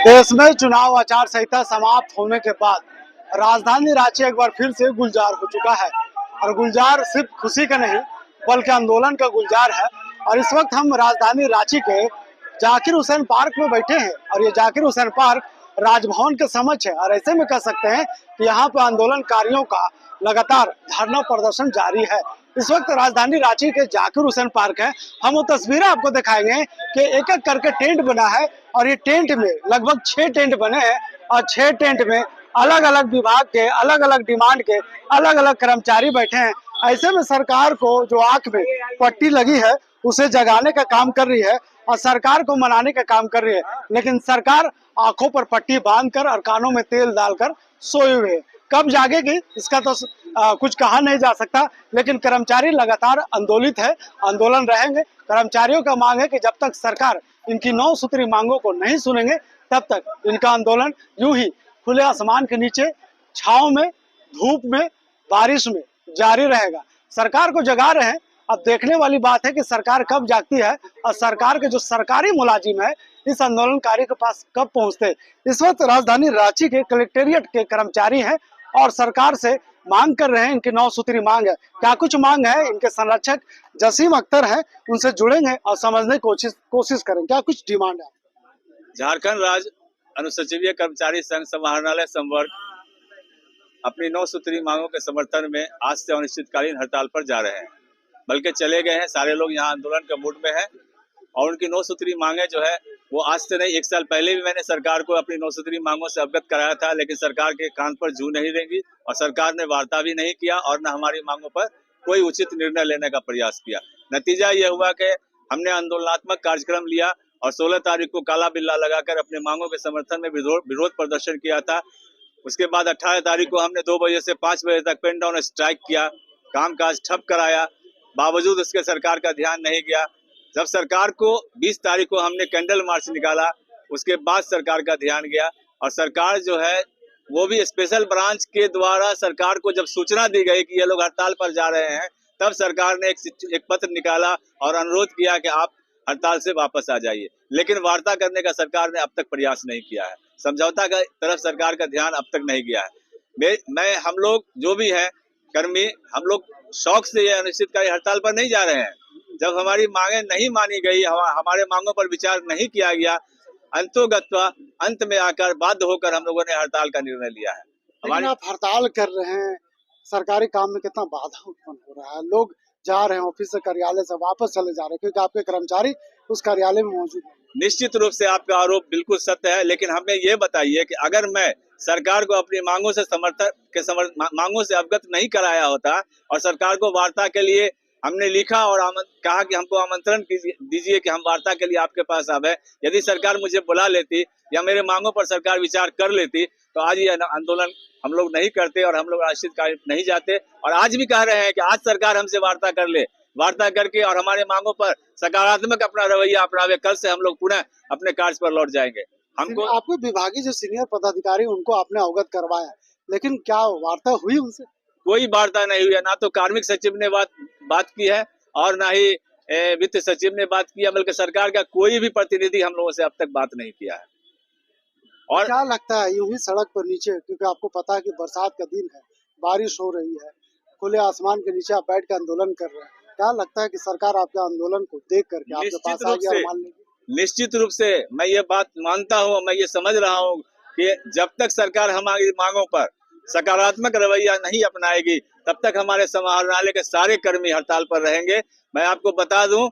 देश में चुनाव आचार संहिता समाप्त होने के बाद राजधानी रांची एक बार फिर से गुलजार हो चुका है। और गुलजार सिर्फ खुशी का नहीं बल्कि आंदोलन का गुलजार है। और इस वक्त हम राजधानी रांची के जाकिर हुसैन पार्क में बैठे हैं और ये जाकिर हुसैन पार्क राजभवन के समक्ष है। और ऐसे में कह सकते हैं कि यहाँ पर आंदोलनकारियों का लगातार धरना प्रदर्शन जारी है। इस वक्त राजधानी रांची के जाकिर हुसैन पार्क है। हम वो तस्वीरें आपको दिखाएंगे कि एक एक करके टेंट बना है और ये टेंट में लगभग 6 टेंट बने हैं और 6 टेंट में अलग अलग विभाग के अलग अलग डिमांड के अलग अलग कर्मचारी बैठे हैं। ऐसे में सरकार को जो आंख में पट्टी लगी है उसे जगाने का काम कर रही है और सरकार को मनाने का काम कर रही है। लेकिन सरकार आंखों पर पट्टी बांधकर और कानों में तेल डालकर सोए हुए है। कब जागेगी इसका तो कुछ कहा नहीं जा सकता। लेकिन कर्मचारी लगातार आंदोलित है, आंदोलन रहेंगे। कर्मचारियों का मांग है कि जब तक सरकार इनकी 9 सूत्री मांगों को नहीं सुनेंगे तब तक इनका आंदोलन यूं ही खुले आसमान के नीचे छांव में धूप में बारिश में जारी रहेगा। सरकार को जगा रहे हैं। अब देखने वाली बात है कि सरकार कब जागती है और सरकार के जो सरकारी मुलाजिम है इस आंदोलनकारी के पास कब पहुंचते। इस वक्त राजधानी रांची के कलेक्टेरिएट के कर्मचारी हैं और सरकार से मांग कर रहे हैं। इनकी 9 सूत्री मांग है। क्या कुछ मांग है, इनके संरक्षक जसीम अख्तर हैं, उनसे जुड़ेंगे और समझने की कोशिश करेंगे क्या कुछ डिमांड है। झारखंड राज्य अनुसंचिव कर्मचारी संघ समाहरणालय संवर्ग अपनी 9 सूत्री मांगों के समर्थन में आज से अनिश्चितकालीन हड़ताल पर जा रहे हैं, बल्कि चले गए हैं। सारे लोग यहाँ आंदोलन के मूड में हैं और उनकी 9 सूत्री मांगे जो है वो आज से नहीं, 1 साल पहले भी मैंने सरकार को अपनी 9 सूत्री मांगों से अवगत कराया था, लेकिन सरकार के कान पर जू नहीं देंगी और सरकार ने वार्ता भी नहीं किया और न हमारी मांगों पर कोई उचित निर्णय लेने का प्रयास किया। नतीजा ये हुआ कि हमने आंदोलनात्मक कार्यक्रम लिया और 16 तारीख को काला बिल्ला लगाकर अपने मांगों के समर्थन में विरोध प्रदर्शन किया था। उसके बाद 18 तारीख को हमने 2 बजे से 5 बजे तक पेन डाउन स्ट्राइक किया, कामकाज ठप कराया। बावजूद उसके सरकार का ध्यान नहीं गया। जब सरकार को 20 तारीख को हमने कैंडल मार्च निकाला, उसके बाद सरकार का ध्यान गया और सरकार जो है वो भी स्पेशल ब्रांच के द्वारा सरकार को जब सूचना दी गई कि ये लोग हड़ताल पर जा रहे हैं, तब सरकार ने एक पत्र निकाला और अनुरोध किया कि आप हड़ताल से वापस आ जाइए। लेकिन वार्ता करने का सरकार ने अब तक प्रयास नहीं किया है। समझौता का तरफ सरकार का ध्यान अब तक नहीं गया है। हम लोग जो भी है कर्मी, हम लोग शौक से ये अनिश्चितकालीन हड़ताल पर नहीं जा रहे हैं। जब हमारी मांगे नहीं मानी गई, हमारे मांगों पर विचार नहीं किया गया, अंत में आकर बाध्य होकर हम लोगों ने हड़ताल का निर्णय लिया है। लेकिन आप हड़ताल कर रहे हैं, सरकारी काम में कितना बाधा उत्पन्न हो रहा है। लोग जा रहे हैं ऑफिस से, कार्यालय से वापस चले जा रहे हैं क्योंकि आपके कर्मचारी उस कार्यालय में मौजूद है। निश्चित रूप से आपका आरोप बिल्कुल सत्य है, लेकिन हमें ये बताइए कि अगर मैं सरकार को अपनी मांगों से अवगत नहीं कराया होता और सरकार को वार्ता के लिए हमने लिखा और कहा कि हमको आमंत्रण दीजिए कि हम वार्ता के लिए आपके पास आवे, यदि सरकार मुझे बुला लेती या मेरे मांगों पर सरकार विचार कर लेती तो आज ये आंदोलन हम लोग नहीं करते और हम लोग अनिश्चितकाल नहीं जाते। और आज भी कह रहे हैं कि आज सरकार हमसे वार्ता कर ले, वार्ता करके और हमारे मांगों पर सकारात्मक अपना रवैया अपनावे, कल से हम लोग पुनः अपने कार्य पर लौट जाएंगे। हमको आपको विभागीय जो सीनियर पदाधिकारी उनको आपने अवगत करवाया, लेकिन क्या वार्ता हुई उनसे? कोई वार्ता नहीं हुई है। ना तो कार्मिक सचिव ने बात की है और ना ही वित्त सचिव ने बात किया, बल्कि सरकार का कोई भी प्रतिनिधि हम लोगों से अब तक बात नहीं किया है। और क्या लगता है यूं ही सड़क पर नीचे, क्योंकि आपको पता है कि बरसात का दिन है, बारिश हो रही है, खुले आसमान के नीचे आप बैठ कर आंदोलन कर रहे हैं, क्या लगता है कि सरकार आपके आंदोलन को देख करके आपके पास आ गया और मान लेगी? निश्चित रूप से मैं ये बात मानता हूँ, मैं ये समझ रहा हूँ कि जब तक सरकार हमारी मांगों पर सकारात्मक रवैया नहीं अपनाएगी तब तक हमारे समाहरणालय के सारे कर्मी हड़ताल पर रहेंगे। मैं आपको बता दूं,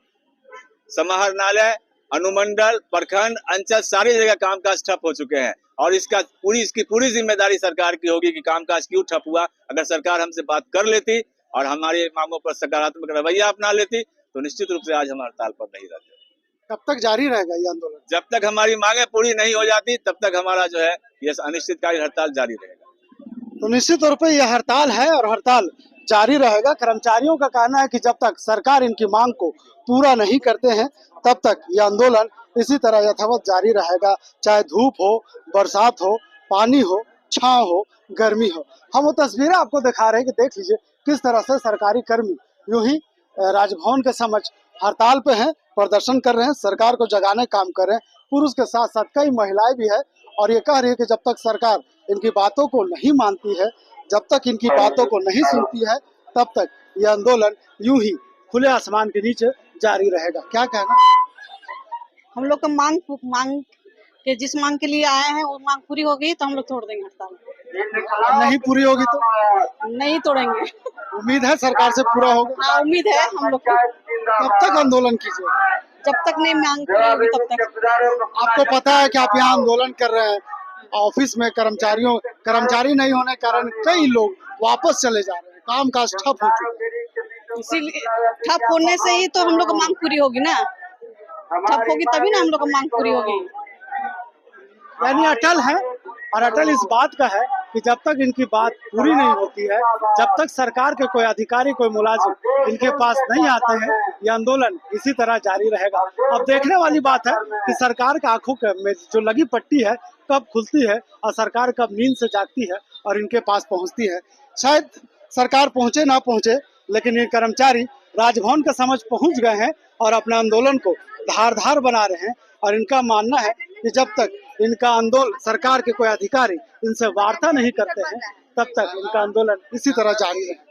समाहरणालय, अनुमंडल, प्रखंड, अंचल सारी जगह कामकाज ठप हो चुके हैं और इसकी पूरी जिम्मेदारी सरकार की होगी कि कामकाज क्यों ठप हुआ। अगर सरकार हमसे बात कर लेती और हमारी मांगों पर सकारात्मक रवैया अपना लेती तो निश्चित रूप से आज हम हड़ताल पर नहीं रहते। कब तक जारी रहेगा ये आंदोलन? जब तक हमारी मांगे पूरी नहीं हो जाती तब तक हमारा जो है ये अनिश्चितकालीन हड़ताल जारी रहेगा। तो निश्चित तौर पे यह हड़ताल है और हड़ताल जारी रहेगा। कर्मचारियों का कहना है कि जब तक सरकार इनकी मांग को पूरा नहीं करते हैं तब तक यह आंदोलन इसी तरह यथावत जारी रहेगा, चाहे धूप हो, बरसात हो, पानी हो, छांव हो, गर्मी हो। हम वो तस्वीरें आपको दिखा रहे हैं कि देख लीजिए किस तरह से सरकारी कर्मी यूं ही राजभवन के समक्ष हड़ताल पे हैं, प्रदर्शन कर रहे हैं, सरकार को जगाने का काम कर रहे हैं। पुरुष के साथ साथ कई महिलाएं भी है और ये कह रही है कि जब तक सरकार इनकी बातों को नहीं मानती है, जब तक इनकी बातों को नहीं सुनती है, तब तक ये आंदोलन यूं ही खुले आसमान के नीचे जारी रहेगा। क्या कहना? हम लोग का मांग के जिस मांग के लिए आए हैं वो मांग पूरी हो गई तो हम लोग तोड़ देंगे हड़ताल। नहीं पूरी होगी तो नहीं तोड़ेंगे। उम्मीद है सरकार से पूरा होगा। हाँ, उम्मीद है हम लोग को। कब तक आंदोलन कीजिए? जब तक नहीं मांग पूरी होगी तब तक। आपको पता है कि आप यहाँ आंदोलन कर रहे हैं, ऑफिस में कर्मचारी नहीं होने के कारण कई लोग वापस चले जा रहे हैं, काम काज ठप हो चुका है। इसीलिए ठप होने से ही तो हम लोग की मांग पूरी होगी ना। ठप होगी तभी ना हम लोग की मांग पूरी होगी। यानी अटल है और अटल इस बात का है कि जब तक इनकी बात पूरी नहीं होती है, जब तक सरकार के कोई अधिकारी कोई मुलाजिम इनके पास नहीं आते हैं, ये आंदोलन इसी तरह जारी रहेगा। अब देखने वाली बात है कि सरकार के आंखों में जो लगी पट्टी है कब खुलती है और सरकार कब नींद से जागती है और इनके पास पहुंचती है। शायद सरकार पहुंचे ना पहुंचे, लेकिन ये कर्मचारी राजभवन के समझ पहुंच गए हैं और अपने आंदोलन को धारदार बना रहे हैं और इनका मानना है कि जब तक इनका आंदोलन सरकार के कोई अधिकारी इनसे वार्ता नहीं करते हैं, तब तक इनका आंदोलन इसी तरह जारी रहेगा।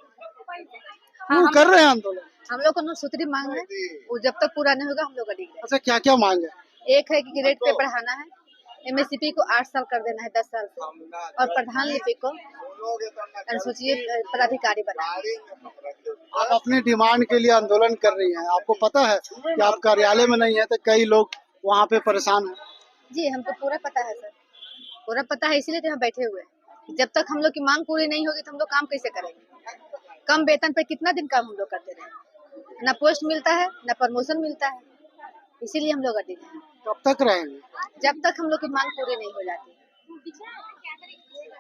क्यों कर रहे हैं आंदोलन? हम लोग को अनुसूत्री मांग है, वो जब तक पूरा नहीं होगा हम लोग अड़ेंगे। अच्छा, क्या क्या मांग है? एक है कि ग्रेड पे बढ़ाना है, एमएससीपी को 8 साल कर देना है 10 साल से, और प्रधान लिपिक को अनुसूचित पदाधिकारी बनाना। आप अपनी डिमांड के लिए आंदोलन कर रही हैं, आपको पता है कि आप कार्यालय में नहीं है तो कई लोग वहाँ पे परेशान हैं। जी हमको पूरा पता है सर, पूरा पता है, इसीलिए तो यहाँ बैठे हुए हैं। जब तक हम लोग की मांग पूरी नहीं होगी तो हम लोग काम कैसे करेंगे? कम वेतन पे कितना दिन काम हम लोग करते रहे, ना पोस्ट मिलता है ना प्रमोशन मिलता है, इसीलिए हम लोग अड़े हैं। कब तक रहेंगे? जब तक हम लोग की मांग पूरी नहीं हो जाती।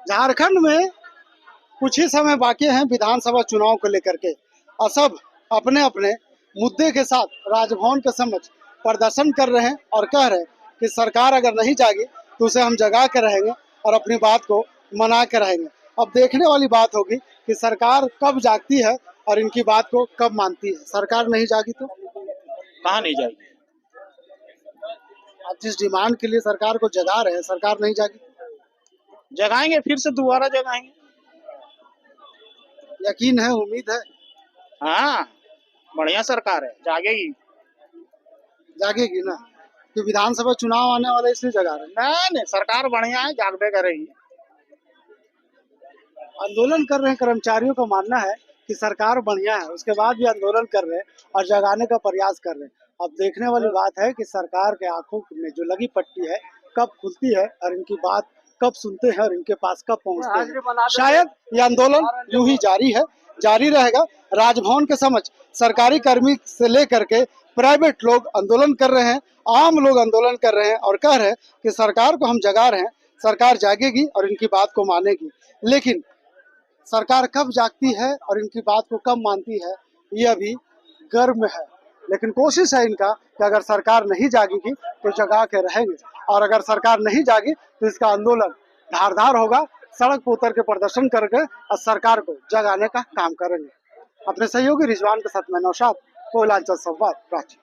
झारखंड में कुछ ही समय बाकी है विधानसभा चुनाव को लेकर के और सब अपने अपने मुद्दे के साथ राजभवन के समक्ष प्रदर्शन कर रहे हैं और कह रहे हैं कि सरकार अगर नहीं जागी तो उसे हम जगा के रहेंगे और अपनी बात को मना के रहेंगे। अब देखने वाली बात होगी कि सरकार कब जागती है और इनकी बात को कब मानती है। सरकार नहीं जागी तो कहाँ नहीं जाएगी? आप जिस डिमांड के लिए सरकार को जगा रहे हैं, सरकार नहीं जागी, जगाएंगे, फिर से दोबारा जगाएंगे। यकीन है, उम्मीद है? हाँ, बढ़िया सरकार है, जागेगी। जागेगी ना? कि विधानसभा चुनाव आने वाला इसलिए जगा रहे हैं। नहीं, सरकार बढ़िया है, जागबे करेगी। आंदोलन कर रहे हैं कर्मचारियों का मानना है कि सरकार बढ़िया है, उसके बाद भी आंदोलन कर रहे हैं और जगाने का प्रयास कर रहे हैं। अब देखने वाली बात है कि सरकार के आंखों में जो लगी पट्टी है कब खुलती है और इनकी बात कब सुनते हैं और इनके पास कब पहुंचते हैं। शायद ये आंदोलन यूं ही जारी रहेगा। राजभवन के समक्ष सरकारी कर्मी से लेकर के प्राइवेट लोग आंदोलन कर रहे हैं, आम लोग आंदोलन कर रहे हैं और कह रहे हैं कि सरकार को हम जगा रहे हैं, सरकार जागेगी और इनकी बात को मानेगी। लेकिन सरकार कब जागती है और इनकी बात को कब मानती है, ये अभी गर्भ में है। लेकिन कोशिश है इनका कि अगर सरकार नहीं जागेगी तो जगा के रहेंगे और अगर सरकार नहीं जागी तो इसका आंदोलन धारदार होगा, सड़क पर उतर के प्रदर्शन करके और सरकार को जगाने का काम करेंगे। अपने सहयोगी रिजवान के साथ मैं नौशाद, कोयलांचल संवाद, रांची।